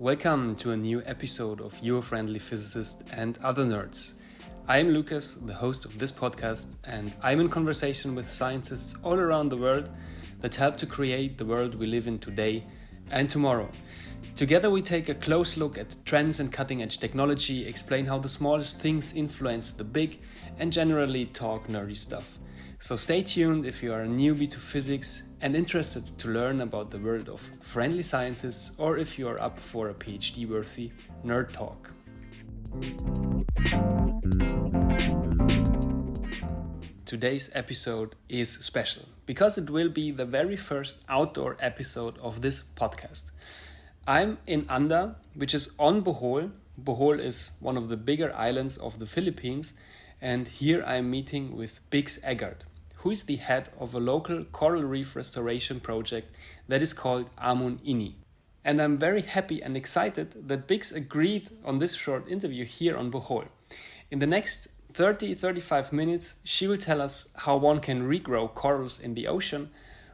Welcome to a new episode of Your Friendly Physicist and Other Nerds. I'm Lucas, the host of this podcast, and I'm in conversation with scientists all around the world that help to create the world we live in today and tomorrow. Together we take a close look at trends and cutting-edge technology, explain how the smallest things influence the big, and generally talk nerdy stuff. So stay tuned if you are a newbie to physics and interested to learn about the world of friendly scientists, or if you are up for a PhD-worthy nerd talk. Today's episode is special because it will be the very first outdoor episode of this podcast. I'm in Anda, which is on Bohol. Bohol is one of the bigger islands of the Philippines, and here I'm meeting with Bix Eggert, who is the head of a local coral reef restoration project that is called Amun Ini. And I'm very happy and excited that Bix agreed on this short interview here on Bohol. In the next 30-35 minutes, she will tell us how one can regrow corals in the ocean,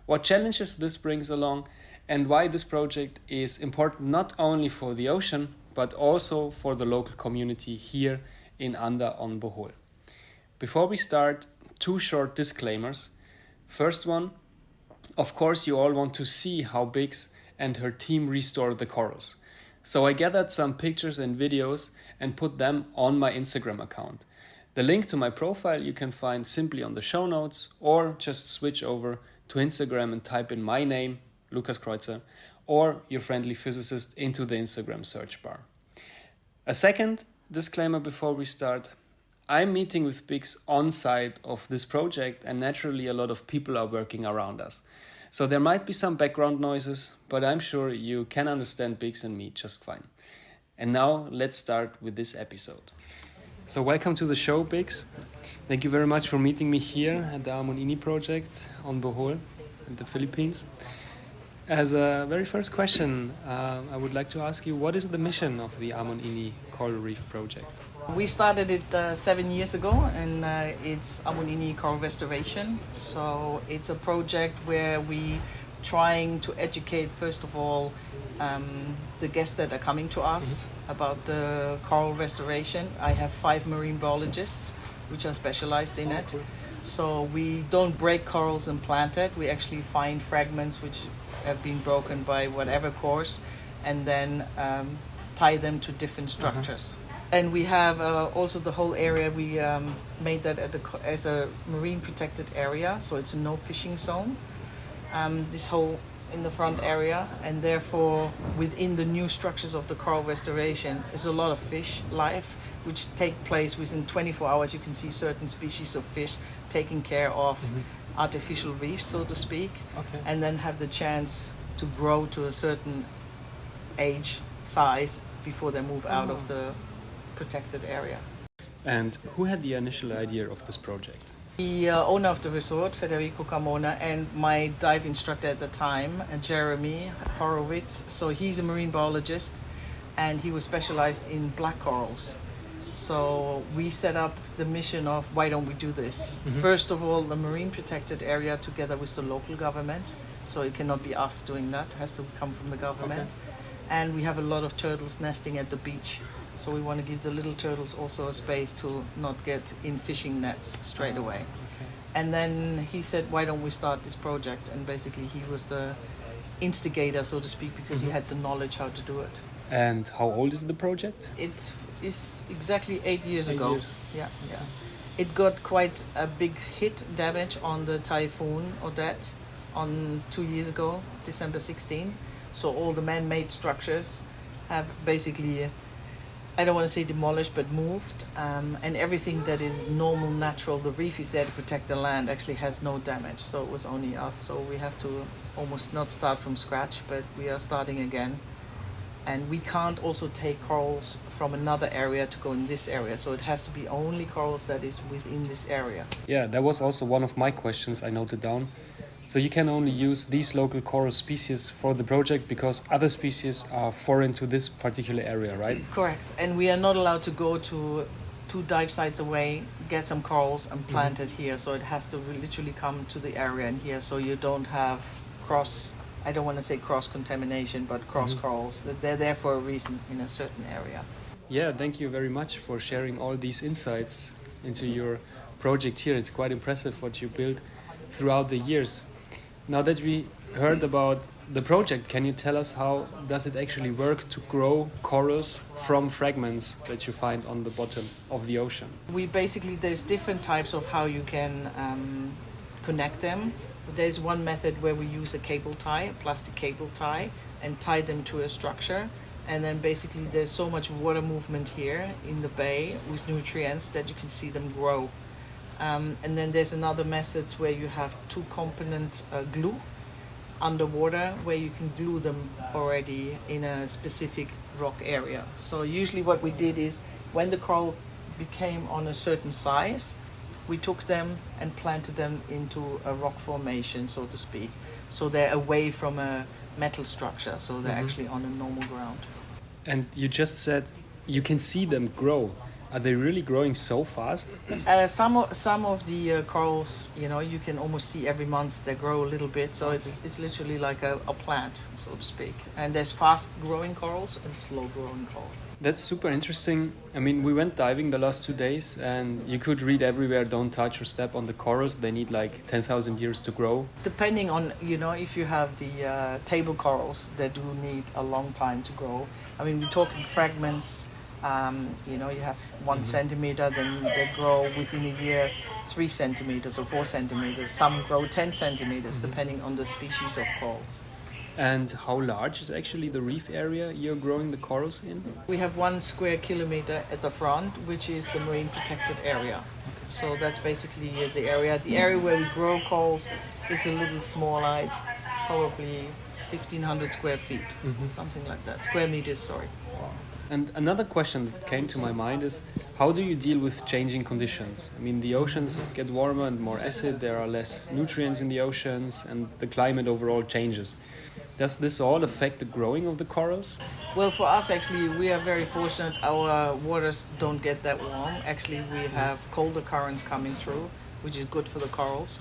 what challenges this brings along, and why this project is important not only for the ocean, but also for the local community here in Anda on Bohol. Before we start, two short disclaimers. First one, of course you all want to see how Bix and her team restore the corals. So I gathered some pictures and videos and put them on my Instagram account. The link to my profile you can find simply on the show notes, or just switch over to Instagram and type in my name, Lukas Kreuzer, or Your Friendly Physicist into the Instagram search bar. A second disclaimer before we start. I'm meeting with Bix on site of this project, and naturally a lot of people are working around us. So there might be some background noises, but I'm sure you can understand Bix and me just fine. And now let's start with this episode. So welcome to the show, Bix. Thank you very much for meeting me here at the Amun Ini project on Bohol in the Philippines. As a very first question, I would like to ask you, what is the mission of the Amun Ini Coral Reef project? We started it 7 years ago, and it's Amun Ini Coral Restoration. So it's a project where we trying to educate, first of all, the guests that are coming to us about the coral restoration. I have 5 marine biologists which are specialized in it. So we don't break corals and plant it. We actually find fragments which have been broken by whatever course, and then tie them to different structures. And we have also the whole area, we made that as a marine protected area, so it's a no fishing zone, this whole in the front area, and therefore within the new structures of the coral restoration is a lot of fish life which take place within 24 hours. You can see certain species of fish taking care of artificial reefs, so to speak, and then have the chance to grow to a certain age, size, before they move out of the protected area. And who had the initial idea of this project? The owner of the resort, Federico Carmona, and my dive instructor at the time, Jeremy Horowitz. So he's a marine biologist, and he was specialized in black corals. So we set up the mission of, why don't we do this? First of all, the marine protected area together with the local government. So it cannot be us doing that, it has to come from the government. And we have a lot of turtles nesting at the beach. So we want to give the little turtles also a space to not get in fishing nets straight away. And then he said, why don't we start this project? And basically he was the instigator, so to speak, because he had the knowledge how to do it. And how old is the project? It is exactly 8 years ago. Yeah. It got quite a big hit damage on the typhoon Odette on 2 years ago, December 16. So all the man-made structures have basically, I don't want to say demolished, but moved. And everything that is normal, natural, the reef is there to protect the land, actually has no damage. So it was only us. So we have to almost not start from scratch, but we are starting again. And we can't also take corals from another area to go in this area. So it has to be only corals that is within this area. Yeah, that was also one of my questions I noted down. So you can only use these local coral species for the project because other species are foreign to this particular area, right? Correct. And we are not allowed to go to 2 dive sites away, get some corals and plant it here. So it has to literally come to the area in here, so you don't have cross I don't want to say cross-contamination, but cross-corals. That they're there for a reason in a certain area. Yeah, thank you very much for sharing all these insights into your project here. It's quite impressive what you built throughout the years. Now that we heard about the project, can you tell us how does it actually work to grow corals from fragments that you find on the bottom of the ocean? There's different types of how you can connect them. There's one method where we use a cable tie, a plastic cable tie, and tie them to a structure. And then basically there's so much water movement here in the bay with nutrients that you can see them grow. And then there's another method where you have two-component glue underwater, where you can glue them already in a specific rock area. So usually what we did is when the coral became on a certain size, we took them and planted them into a rock formation, so to speak. So they're away from a metal structure, so they're actually on a normal ground. And you just said you can see them grow. Are they really growing so fast? Some of the corals, you can almost see every month they grow a little bit. So it's literally like a plant, so to speak. And there's fast-growing corals and slow-growing corals. That's super interesting. I mean, we went diving the last 2 days, and you could read everywhere, don't touch or step on the corals. They need like 10,000 years to grow. Depending on, if you have the table corals, they do need a long time to grow. I mean, we're talking fragments. You have 1 centimeter, then they grow within a year 3 centimeters or 4 centimeters. Some grow 10 centimeters, depending on the species of corals. And how large is actually the reef area you're growing the corals in? We have 1 square kilometer at the front, which is the marine protected area. So that's basically the area. The area where we grow corals is a little smaller. It's probably 1,500 square feet, something like that. Square meters, sorry. And another question that came to my mind is, how do you deal with changing conditions? I mean, the oceans get warmer and more acid, there are less nutrients in the oceans, and the climate overall changes. Does this all affect the growing of the corals? Well, for us, actually, we are very fortunate. Our waters don't get that warm. Actually, we have colder currents coming through, which is good for the corals,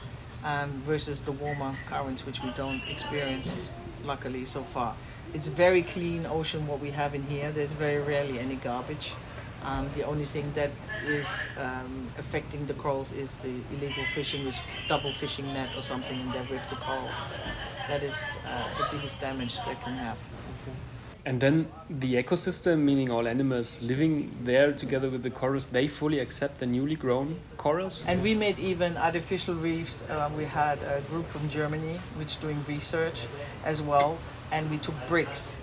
versus the warmer currents, which we don't experience, luckily, so far. It's a very clean ocean what we have in here. There's very rarely any garbage. The only thing that is affecting the corals is the illegal fishing with double fishing net or something, and they rip the coral. That is the biggest damage they can have. And then the ecosystem, meaning all animals living there together with the corals, they fully accept the newly grown corals? And we made even artificial reefs. We had a group from Germany which doing research as well. And we took bricks,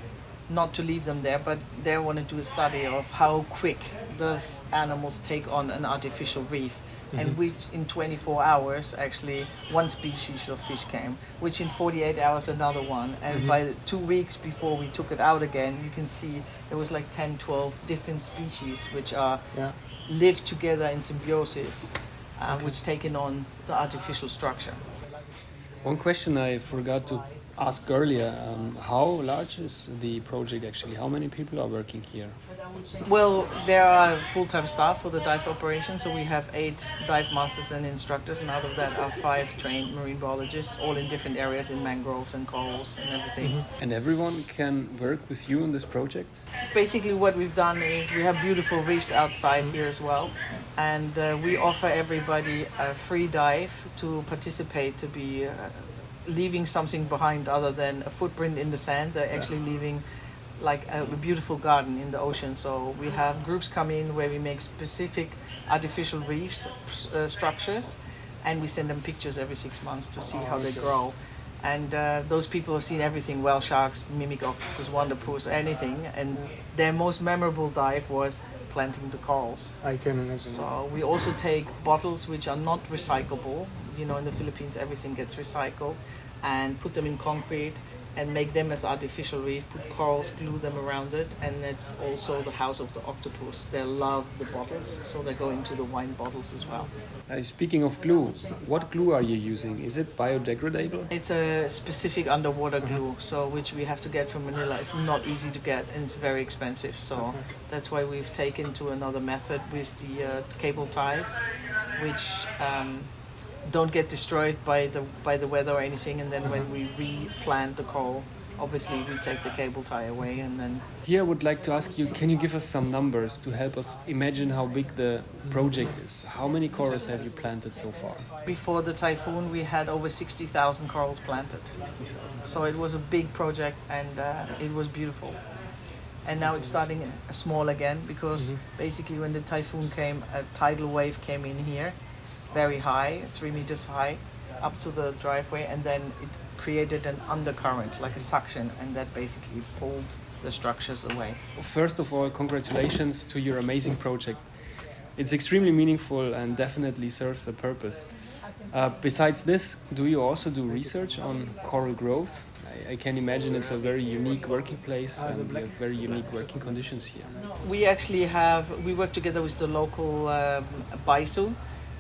not to leave them there, but they want to do a study of how quick does animals take on an artificial reef. And which in 24 hours, actually, 1 species of fish came, which in 48 hours, another one. And by 2 weeks before we took it out again, you can see there was like 10, 12 different species which are live together in symbiosis, which taken on the artificial structure. One question I forgot to ask earlier, how large is the project actually? How many people are working here? Well, there are full-time staff for the dive operation, so we have 8 dive masters and instructors, and out of that are 5 trained marine biologists, all in different areas in mangroves and corals and everything. And everyone can work with you on this project? Basically what we've done is we have beautiful reefs outside here as well, and we offer everybody a free dive to participate, to be leaving something behind other than a footprint in the sand. They're actually leaving like a beautiful garden in the ocean. So we have groups come in where we make specific artificial reefs structures, and we send them pictures every 6 months to see how they grow. And those people have seen everything: whale sharks, mimic octopus, wonderpools, anything. And their most memorable dive was planting the corals. I can imagine. So we also take bottles which are not recyclable. In the Philippines everything gets recycled, and put them in concrete and make them as artificial reef, put corals, glue them around it, and that's also the house of the octopus. They love the bottles, so they go into the wine bottles as well. Speaking of glue, what glue are you using? Is it biodegradable? It's a specific underwater glue, so which we have to get from Manila. It's not easy to get, and it's very expensive, so that's why we've taken to another method with the cable ties, which don't get destroyed by the weather or anything. And then when we replant the coral, obviously we take the cable tie away and then... Here I would like to ask you, can you give us some numbers to help us imagine how big the project is? How many corals have you planted so far? Before the typhoon, we had over 60,000 corals planted. So it was a big project, and it was beautiful. And now it's starting small again, because basically when the typhoon came, a tidal wave came in here, very high, 3 meters high, up to the driveway, and then it created an undercurrent, like a suction, and that basically pulled the structures away. First of all, congratulations to your amazing project. It's extremely meaningful and definitely serves a purpose. Besides this, do you also do research on coral growth? I can imagine it's a very unique working place and we have very unique working conditions here. We work together with the local BISU,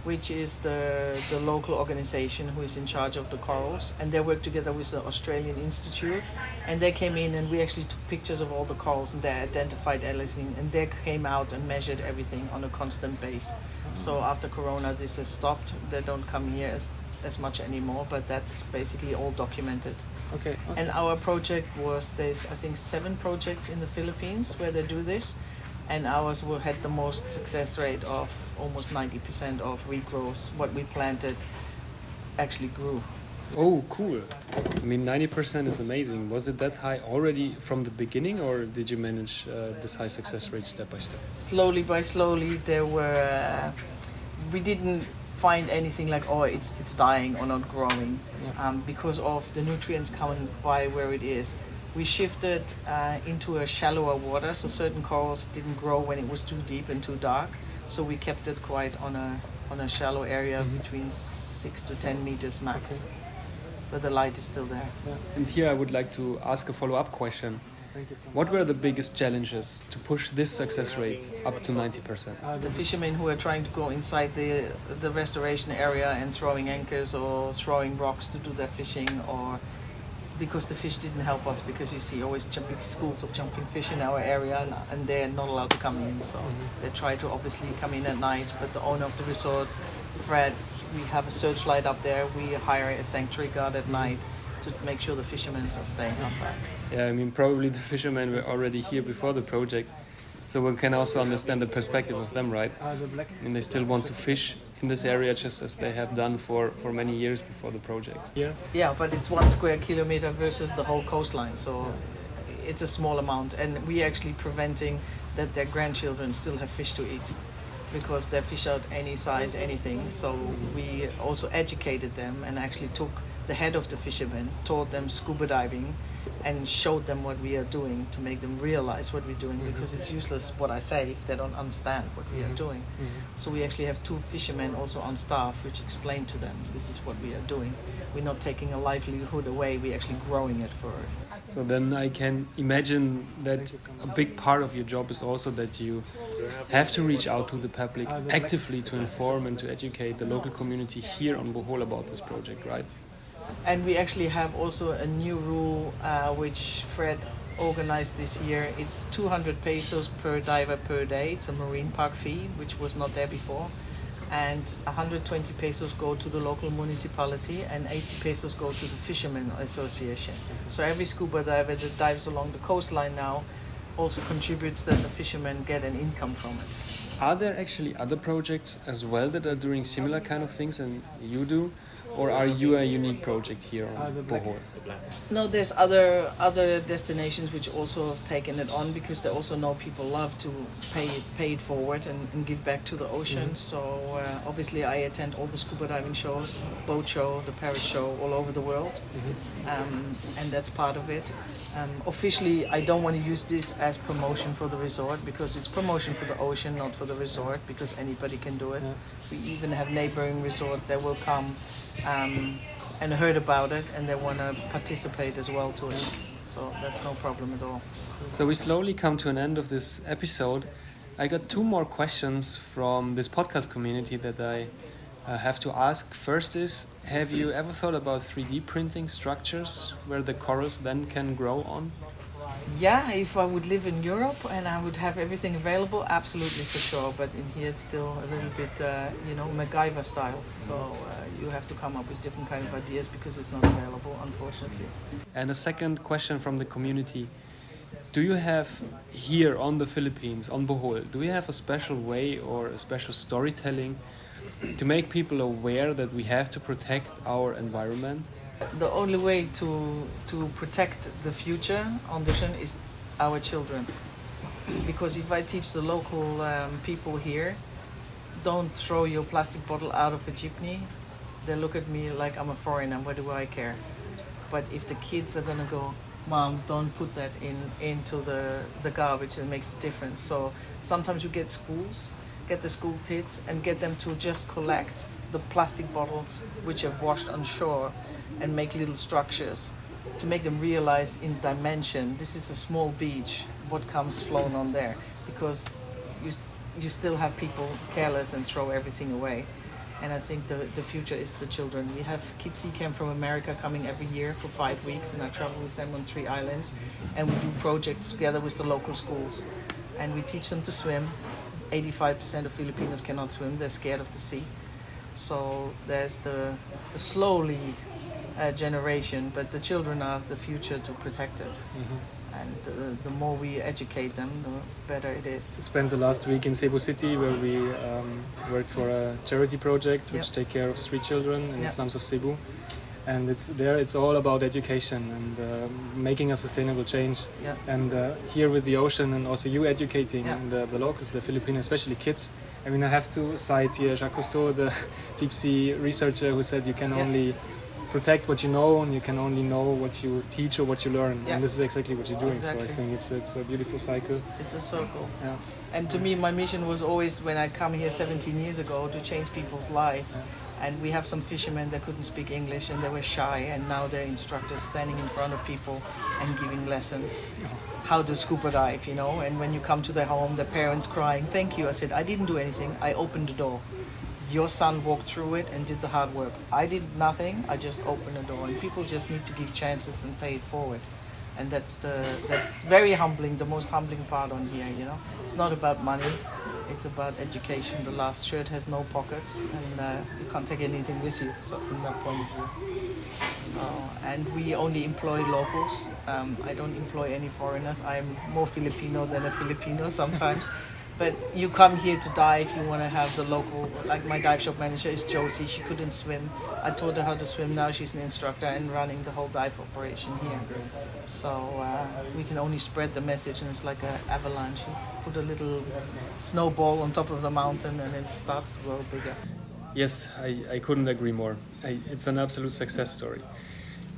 which is the local organization who is in charge of the corals, and they work together with the Australian Institute, and they came in and we actually took pictures of all the corals and they identified everything, and they came out and measured everything on a constant base. So after Corona this has stopped, they don't come here as much anymore, but that's basically all documented. Okay. And our project there's I think 7 projects in the Philippines where they do this, and ours had the most success rate of almost 90% of regrowth. What we planted actually grew. Oh, cool. I mean, 90% is amazing. Was it that high already from the beginning, or did you manage this high success rate step by step? Slowly by slowly, we didn't find anything like, it's dying or not growing, because of the nutrients coming by where it is. We shifted into a shallower water, so certain corals didn't grow when it was too deep and too dark. So we kept it quite on a shallow area between 6 to 10 meters max, but the light is still there. And here I would like to ask a follow-up question. What were the biggest challenges to push this success rate up to 90%? The fishermen who are trying to go inside the restoration area and throwing anchors or throwing rocks to do their fishing, or because the fish didn't help us, because you see always big schools of jumping fish in our area and they're not allowed to come in, so they try to obviously come in at night. But the owner of the resort, Fred, we have a searchlight up there. We hire a sanctuary guard at night to make sure the fishermen are staying outside. Yeah, I mean, probably the fishermen were already here before the project, so one can also understand the perspective of them, right? I mean, they still want to fish in this area just as they have done for many years before the project. Yeah, but it's 1 square kilometer versus the whole coastline, so it's a small amount, and we actually preventing that their grandchildren still have fish to eat, because they fish out any size, anything. So we also educated them and actually took the head of the fishermen, taught them scuba diving, and showed them what we are doing to make them realize what we're doing, because it's useless what I say if they don't understand what we are doing. So we actually have 2 fishermen also on staff which explain to them this is what we are doing. We're not taking a livelihood away, we're actually growing it for us. So then I can imagine that a big part of your job is also that you have to reach out to the public actively to inform and to educate the local community here on Bohol about this project, right? And we actually have also a new rule which Fred organized this year. It's 200 pesos per diver per day. It's a marine park fee, which was not there before. And 120 pesos go to the local municipality and 80 pesos go to the Fishermen Association. So every scuba diver that dives along the coastline now also contributes that the fishermen get an income from it. Are there actually other projects as well that are doing similar kind of things than you do? Or are you a unique project here on Bohol? No, there's other destinations which also have taken it on, because they also know people love to pay it forward and give back to the ocean. So obviously I attend all the scuba diving shows, boat show, the Paris show, all over the world, and that's part of it. Officially, I don't want to use this as promotion for the resort, because it's promotion for the ocean, not for the resort, because anybody can do it. We even have neighboring resort that will come and heard about it, and they want to participate as well to it. So that's no problem at all. So we slowly come to an end of this episode. I got 2 more questions from this podcast community that I have to ask. First is, have you ever thought about 3D printing structures where the corals then can grow on? Yeah, if I would live in Europe and I would have everything available, absolutely for sure. But in here it's still a little bit, MacGyver style. So you have to come up with different kind of ideas because it's not available, unfortunately. And a second question from the community. Do you have here on the Philippines, on Bohol, do we have a special way or a special storytelling to make people aware that we have to protect our environment? The only way to protect the future on the ocean is our children. Because if I teach the local people here, don't throw your plastic bottle out of a jeepney, they look at me like I'm a foreigner, what do I care? But if the kids are gonna go, Mom, don't put that into the garbage, it makes a difference. So sometimes you get the school kids and get them to just collect the plastic bottles which are washed on shore and make little structures to make them realize in dimension, this is a small beach, what comes flown on there, because you still have people careless and throw everything away. And I think the future is the children. We have Kids Sea Camp from America coming every year for 5 weeks, and I travel with them on 3 islands, and we do projects together with the local schools. And we teach them to swim. 85% of Filipinos cannot swim, they're scared of the sea. So there's the slowly generation, but the children are the future to protect it. And the more we educate them, the better it is. I spent the last week in Cebu City where we worked for a charity project which take care of street children in the slums of Cebu. And it's all about education and making a sustainable change. And here with the ocean and also you educating the locals, the Filipinos, especially kids. I mean, I have to cite here Jacques Cousteau, the deep sea researcher, who said you can only protect what you know and you can only know what you teach or what you learn. And this is exactly what you're doing. Exactly. So I think it's a beautiful cycle. It's a circle. And to me, my mission was always, when I come here 17 years ago, to change people's life. And we have some fishermen that couldn't speak English and they were shy, and now they're instructors standing in front of people and giving lessons how to scuba dive, you know. And when you come to their home, their parents crying, thank you. I said, I didn't do anything, I opened the door. Your son walked through it and did the hard work. I did nothing, I just opened the door. And people just need to give chances and pay it forward. And that's very humbling, the most humbling part on here, you know. It's not about money, it's about education. The last shirt has no pockets and you can't take anything with you, so from that point of view. So, and we only employ locals. I don't employ any foreigners. I'm more Filipino than a Filipino sometimes. But you come here to dive, you want to have the local, like my dive shop manager is Josie, she couldn't swim. I taught her how to swim, now she's an instructor and running the whole dive operation here. So we can only spread the message, and it's like an avalanche. You put a little snowball on top of the mountain and it starts to grow bigger. Yes, I couldn't agree more. It's an absolute success story.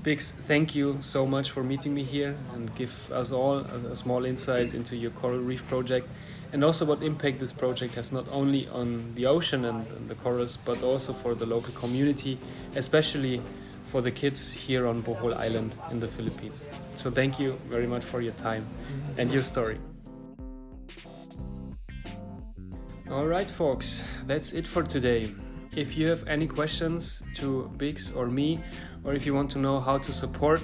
Biggs, thank you so much for meeting me here and give us all a small insight into your coral reef project. And also what impact this project has not only on the ocean and the corals, but also for the local community, especially for the kids here on Bohol Island in the Philippines. So thank you very much for your time and your story. Alright folks, that's it for today. If you have any questions to Biggs or me, or if you want to know how to support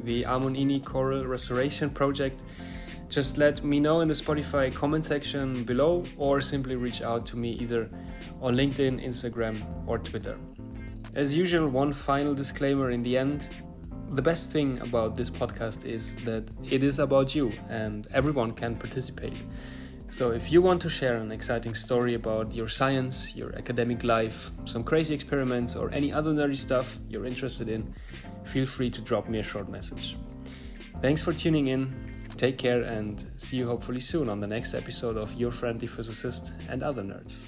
the Amunini Coral Restoration Project, just let me know in the Spotify comment section below, or simply reach out to me either on LinkedIn, Instagram or Twitter. As usual, one final disclaimer in the end. The best thing about this podcast is that it is about you and everyone can participate. So if you want to share an exciting story about your science, your academic life, some crazy experiments or any other nerdy stuff you're interested in, feel free to drop me a short message. Thanks for tuning in. Take care and see you hopefully soon on the next episode of Your Friendly Physicist and Other Nerds.